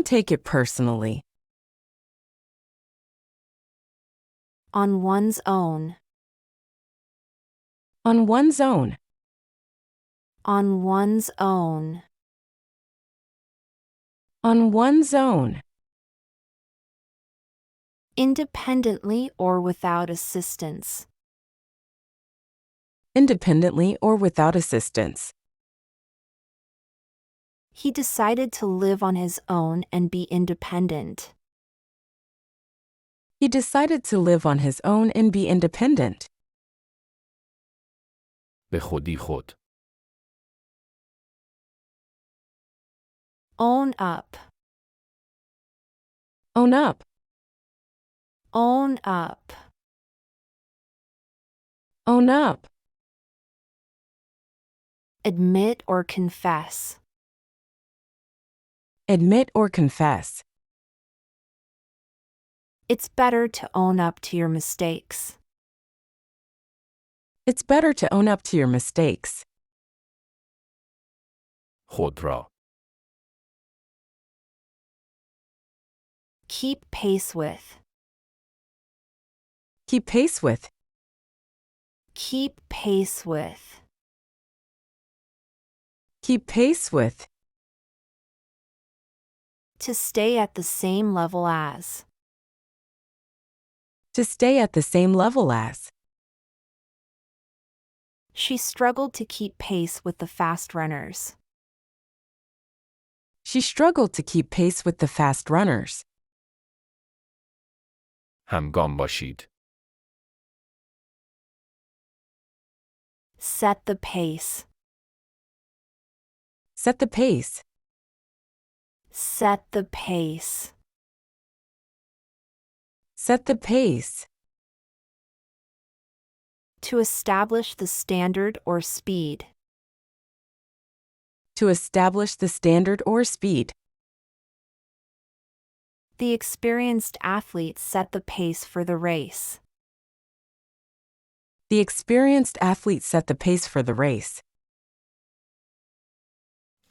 take it personally. On one's own. On one's own. On one's own. On one's own. Independently or without assistance. Independently or without assistance. He decided to live on his own and be independent. He decided to live on his own and be independent. به خودی خود. Own up. Own up. Own up. Own up. Admit or confess. Admit or confess. It's better to own up to your mistakes. It's better to own up to your mistakes. خود را. Keep pace with. Keep pace with. Keep pace with. Keep pace with. To stay at the same level as. To stay at the same level as. She struggled to keep pace with the fast runners. She struggled to keep pace with the fast runners. همگام باشید. Set the pace. Set the pace. Set the pace. Set the pace. To establish the standard or speed. To establish the standard or speed. The experienced athlete set the pace for the race. The experienced athlete set the pace for the race.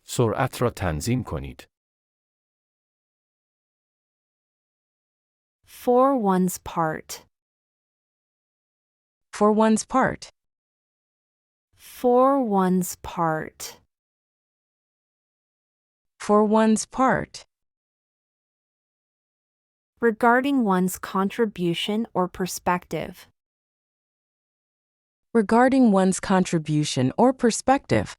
سرعت را تنظیم کنید. For one's part. For one's part. For one's part. For one's part. Regarding one's contribution or perspective. Regarding one's contribution or perspective.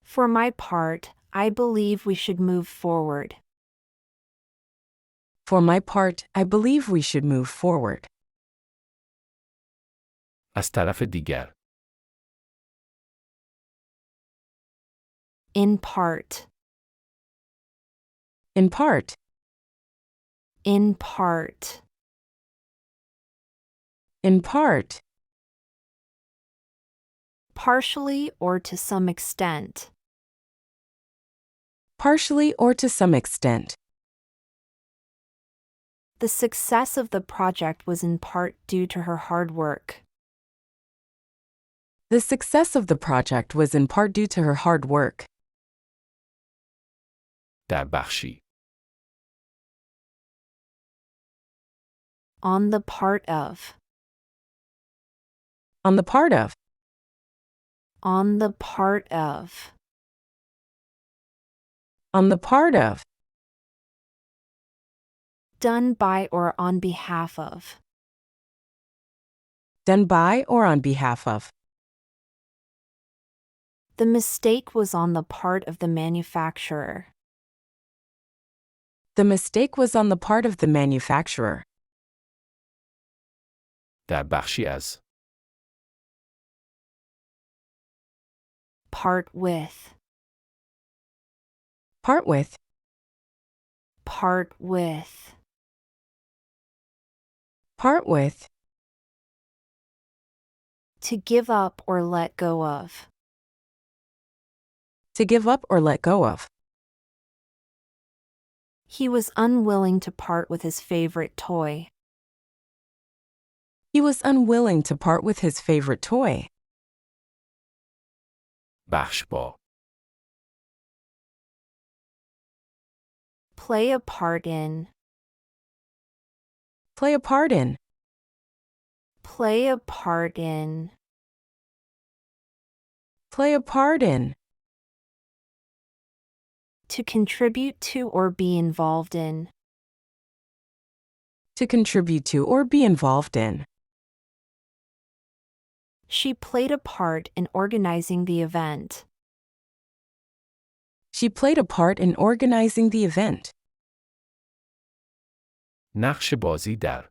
For my part, I believe we should move forward. For my part, I believe we should move forward. از طرف دیگر. In part. In part. In part. In part. Partially or to some extent. Partially or to some extent. The success of the project was in part due to her hard work. The success of the project was in part due to her hard work. در بخشی. On the part of. On the part of. On the part of. On the part of. Done by or on behalf of. Done by or on behalf of. The mistake was on the part of the manufacturer. The mistake was on the part of the manufacturer. در بخشی از. Part with. Part with. Part with. Part with. To give up or let go of. To give up or let go of. He was unwilling to part with his favorite toy. He was unwilling to part with his favorite toy. بخش با. Play a part in. Play a part in. Play a part in. Play a part in. To contribute to or be involved in. To contribute to or be involved in. She played a part in organizing the event. She played a part in organizing the event. نقش بازی در.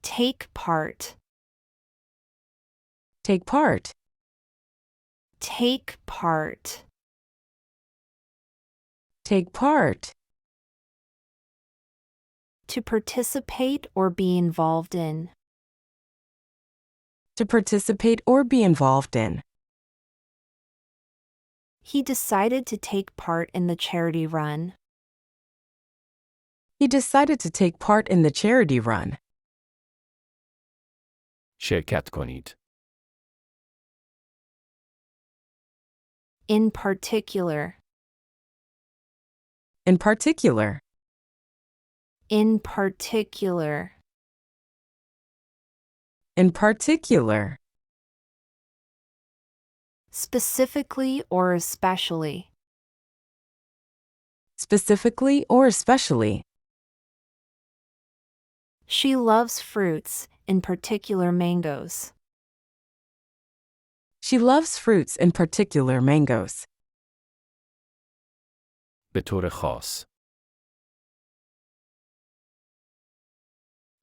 Take part. Take part. Take part. Take part. To participate or be involved in. To participate or be involved in. He decided to take part in the charity run. He decided to take part in the charity run. شرکت کنید. In particular. In particular. In particular. In particular. Specifically or especially. Specifically or especially. She loves fruits, in particular mangoes. She loves fruits, in particular mangoes. به طور خاص.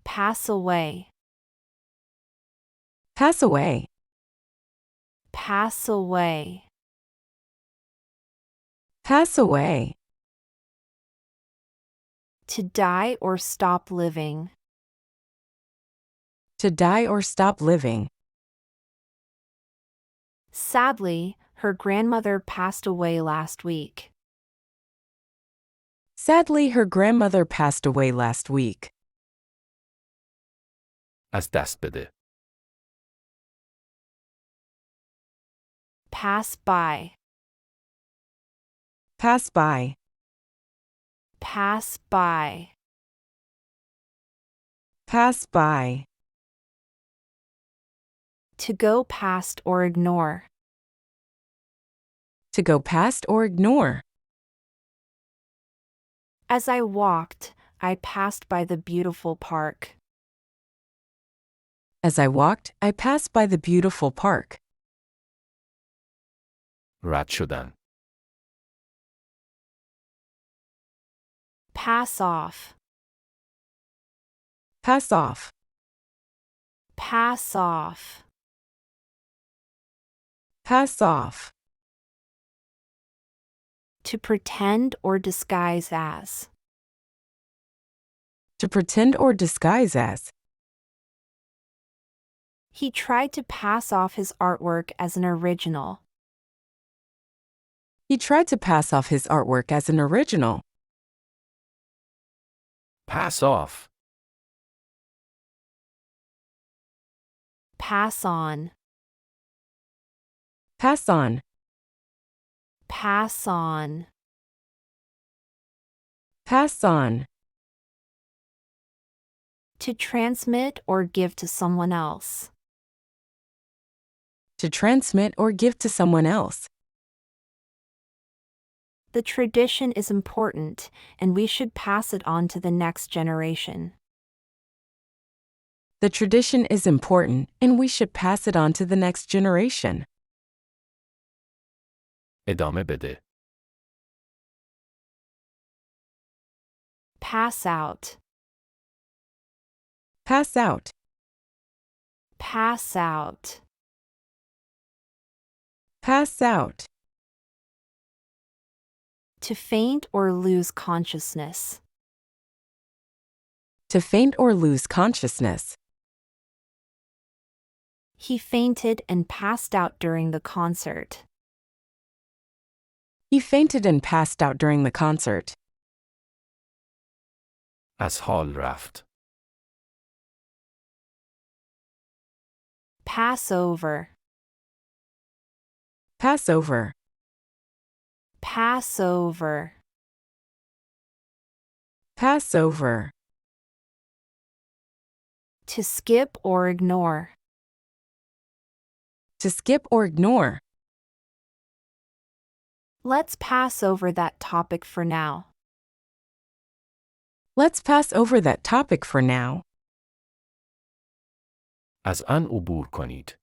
Pass away. Pass away. Pass away. Pass away. To die or stop living. To die or stop living. Sadly, her grandmother passed away last week. Sadly, her grandmother passed away last week. از دست بده. Pass by. Pass by. Pass by. Pass by. To go past or ignore. To go past or ignore. As I walked, I passed by the beautiful park. As I walked, I passed by the beautiful park. رد شدن. Pass off. Pass off. Pass off. Pass off. To pretend or disguise as. To pretend or disguise as. He tried to pass off his artwork as an original. He tried to pass off his artwork as an original. Pass off. Pass on. Pass on. Pass on. Pass on. To transmit or give to someone else. To transmit or give to someone else. The tradition is important, and we should pass it on to the next generation. The tradition is important, and we should pass it on to the next generation. ادامه بده. Pass out. Pass out. Pass out. Pass out. To faint or lose consciousness. To faint or lose consciousness. He fainted and passed out during the concert. He fainted and passed out during the concert. از حال رفت. Pass over. Pass over. Pass over. Pass over. To skip or ignore. To skip or ignore. Let's pass over that topic for now. Let's pass over that topic for now. از آن عبور کنید.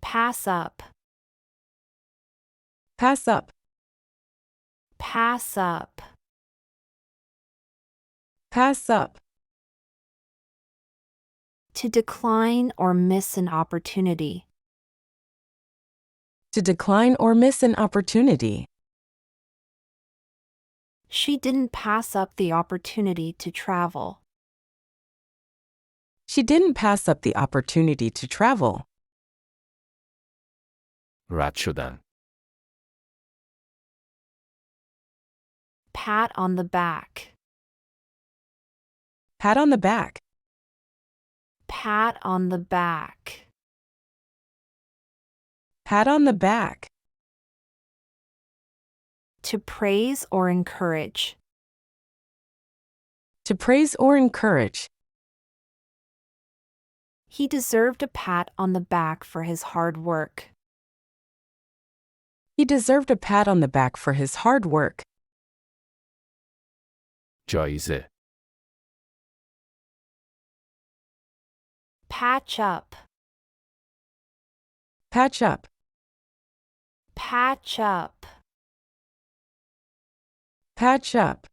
Pass up. Pass up. Pass up. Pass up. To decline or miss an opportunity. To decline or miss an opportunity. She didn't pass up the opportunity to travel. She didn't pass up the opportunity to travel. رد شدن. Pat on the back. Pat on the back. Pat on the back. Pat on the back. To praise or encourage. To praise or encourage. He deserved a pat on the back for his hard work. He deserved a pat on the back for his hard work. جایزه. Patch up. Patch up. Patch up. Patch up.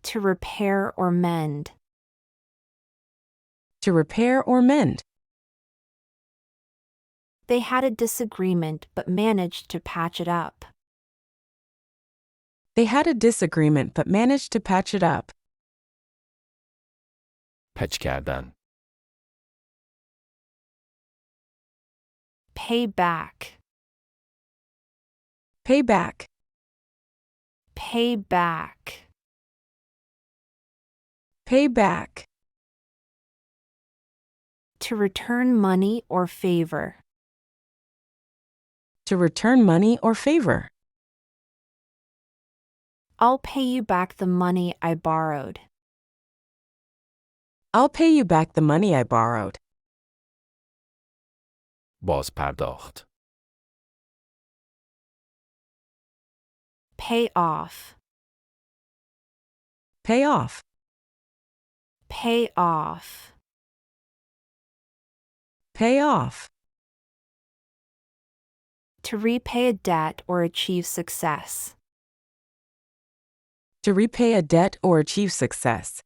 To repair or mend. To repair or mend. They had a disagreement but managed to patch it up. They had a disagreement but managed to patch it up. پچ کردن. Pay back. Pay back. Pay back. Pay back. To return money or favor. To return money or favor. I'll pay you back the money I borrowed. I'll pay you back the money I borrowed. بازپرداخت. Pay off. Pay off. Pay off. Pay off. To repay a debt or achieve success. To repay a debt or achieve success.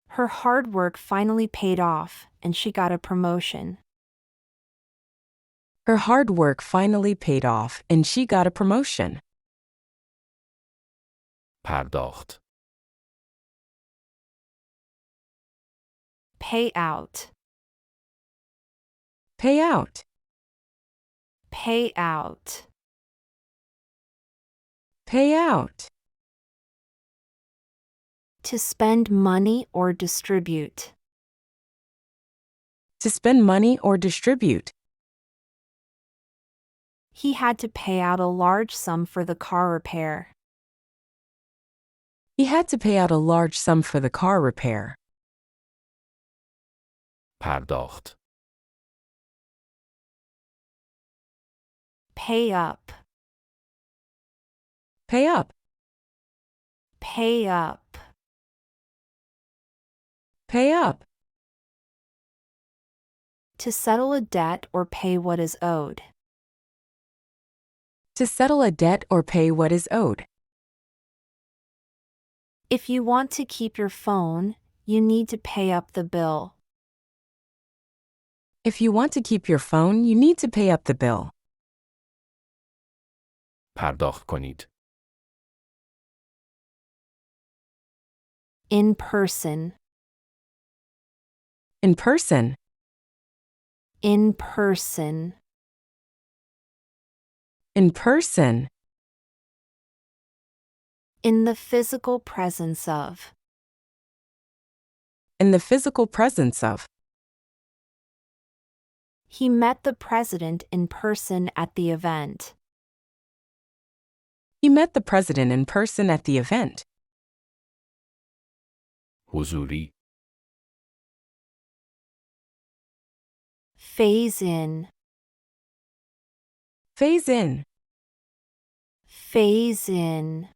Her hard work finally paid off, and she got a promotion. Her hard work finally paid off, and she got a promotion. پرداخت. Pay out. Pay out. Pay out. Pay out. To spend money or distribute. To spend money or distribute. He had to pay out a large sum for the car repair. He had to pay out a large sum for the car repair. پرداخت. Pay up. Pay up. Pay up. Pay up. To settle a debt or pay what is owed. To settle a debt or pay what is owed. If you want to keep your phone, you need to pay up the bill. If you want to keep your phone, you need to pay up the bill. پرداخت کنید. In person. In person. In person. In person. In the physical presence of. In the physical presence of. He met the president in person at the event. He met the president in person at the event. حضوری. Phase in. Phase in. Phase in.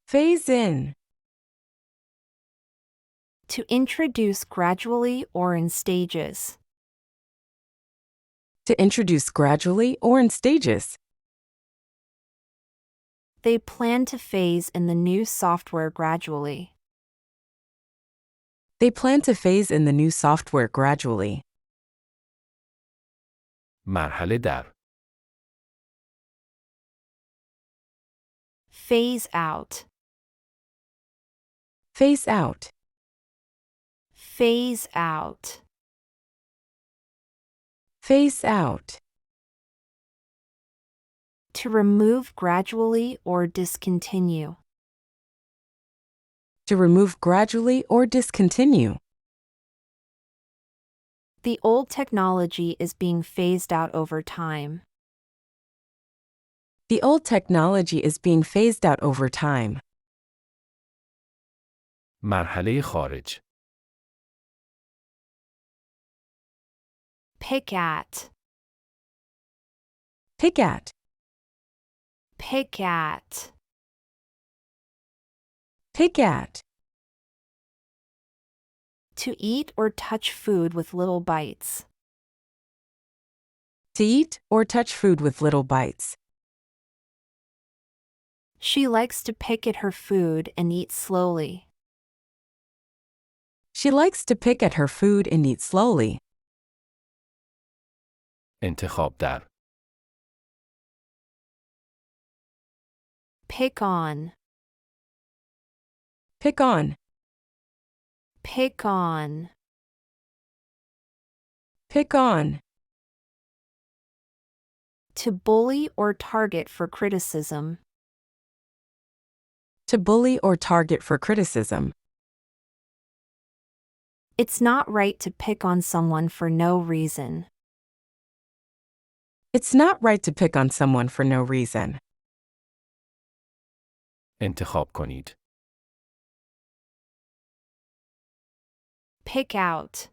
Phase in. To introduce gradually or in stages. To introduce gradually or in stages. They plan to phase in the new software gradually. They plan to phase in the new software gradually. مرحله در. Phase out. Phase out. Phase out. Phase out. To remove gradually or discontinue. To remove gradually or discontinue. The old technology is being phased out over time. The old technology is being phased out over time. مرحله خارج. Pick at. Pick at. Pick at. Pick at. To eat or touch food with little bites. To eat or touch food with little bites. She likes to pick at her food and eat slowly. She likes to pick at her food and eat slowly. انتخاب در. Pick on. Pick on. Pick on. Pick on. To bully or target for criticism. To bully or target for criticism. It's not right to pick on someone for no reason. It's not right to pick on someone for no reason. انتخاب کنید. Pick out.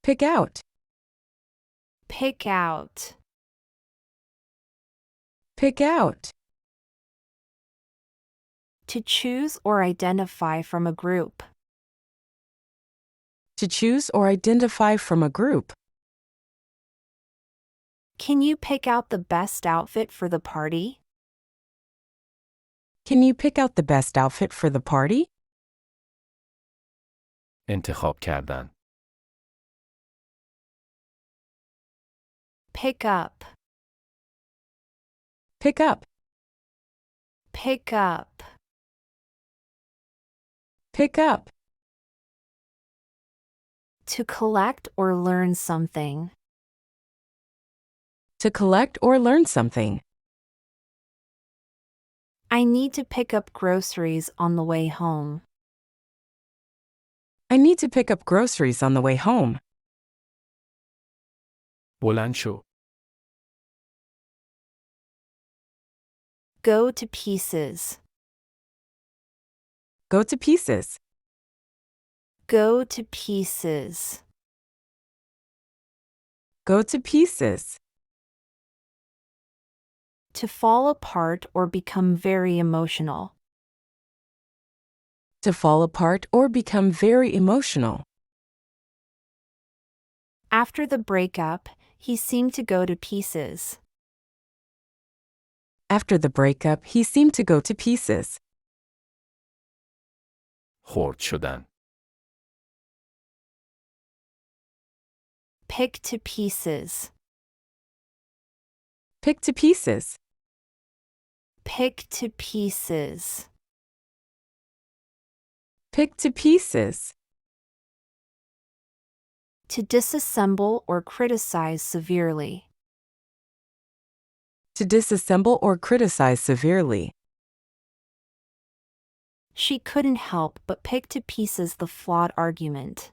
Pick out. Pick out. Pick out. To choose or identify from a group. To choose or identify from a group. Can you pick out the best outfit for the party? Can you pick out the best outfit for the party? انتخاب کردن. Pick up. Pick up. Pick up. Pick up. To collect or learn something. To collect or learn something. I need to pick up groceries on the way home. I need to pick up groceries on the way home. بلند شو. Go to pieces. Go to pieces. Go to pieces. Go to pieces. To fall apart or become very emotional. To fall apart or become very emotional. After the breakup, he seemed to go to pieces. After the breakup, he seemed to go to pieces. خرد شدن. Pick to pieces. Pick to pieces. Pick to pieces. Pick to pieces. To disassemble or criticize severely. To disassemble or criticize severely. She couldn't help but pick to pieces the flawed argument.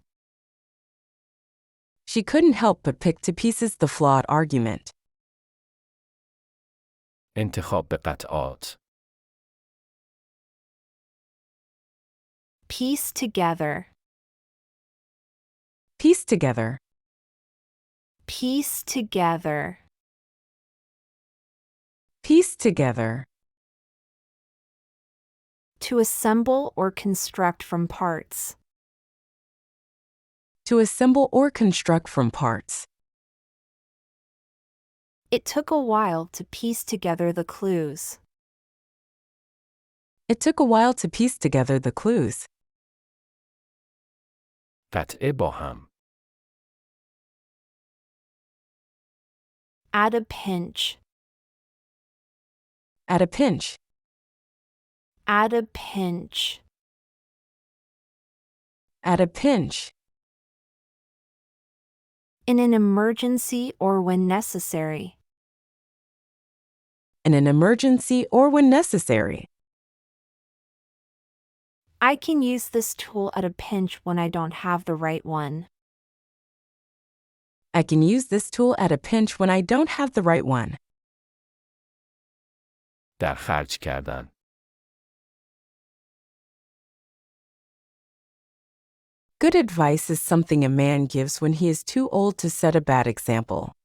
She couldn't help but pick to pieces the flawed argument. انتخاب به قطعات. Piece together. Piece together. Piece together. Piece together. To assemble or construct from parts. To assemble or construct from parts. It took a while to piece together the clues. It took a while to piece together the clues. قطعه با هم. At a pinch. At a pinch. At a pinch. At a pinch. In an emergency or when necessary. In an emergency or when necessary. I can use this tool at a pinch when I don't have the right one. I can use this tool at a pinch when I don't have the right one. در خرج کردن. Good advice is something a man gives when he is too old to set a bad example.